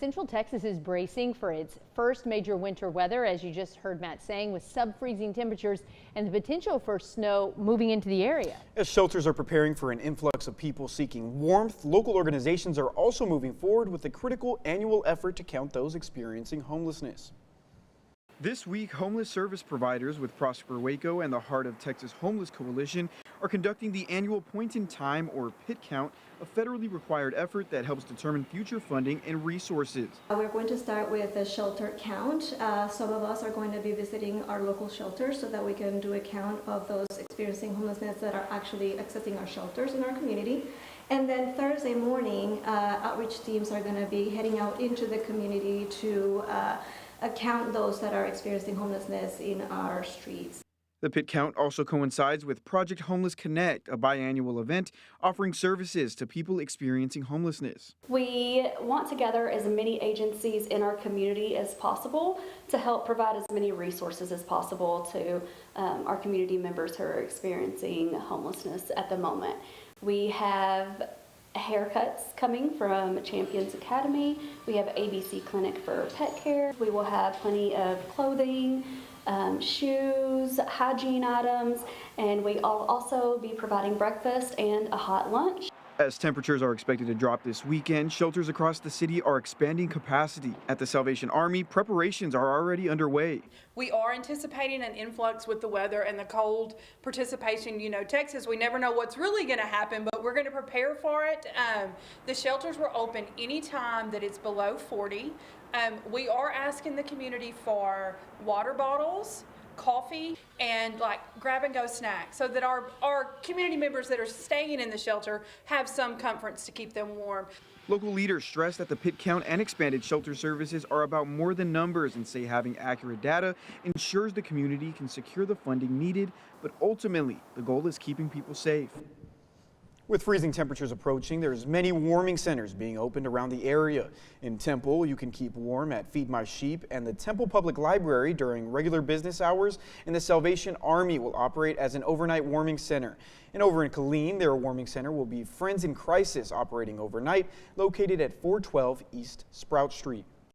Central Texas is bracing for its first major winter weather, as you just heard Matt saying, with sub-freezing temperatures and the potential for snow moving into the area. As shelters are preparing for an influx of people seeking warmth, local organizations are also moving forward with a critical annual effort to count those experiencing homelessness. This week, homeless service providers with Prosper Waco and the Heart of Texas Homeless Coalition are conducting the annual point in time, or PIT count, a federally required effort that helps determine future funding and resources. We're going to start with a shelter count. Some of us are going to be visiting our local shelters so that we can do a count of those experiencing homelessness that are actually accessing our shelters in our community. And then Thursday morning, outreach teams are going to be heading out into the community to count those that are experiencing homelessness in our streets. The PIT count also coincides with Project Homeless Connect, a biannual event offering services to people experiencing homelessness. We want to gather as many agencies in our community as possible to help provide as many resources as possible to our community members who are experiencing homelessness at the moment. We have haircuts coming from Champions Academy. We have ABC Clinic for pet care. We will have plenty of clothing, shoes, hygiene items, and we will also be providing breakfast and a hot lunch. As temperatures are expected to drop this weekend, shelters across the city are expanding capacity. At the Salvation Army, preparations are already underway. We are anticipating an influx with the weather and the cold participation. You know, Texas, we never know what's really going to happen, but we're going to prepare for it. The shelters will open anytime that it's below 40. We are asking the community for water bottles, coffee, and like grab and go snacks so that our community members that are staying in the shelter have some comforts to keep them warm. Local leaders stress that the PIT count and expanded shelter services are about more than numbers and say having accurate data ensures the community can secure the funding needed, but ultimately the goal is keeping people safe. With freezing temperatures approaching, there's many warming centers being opened around the area. In Temple, you can keep warm at Feed My Sheep and the Temple Public Library during regular business hours, and the Salvation Army will operate as an overnight warming center. And over in Killeen, their warming center will be Friends in Crisis, operating overnight, located at 412 East Sprout Street.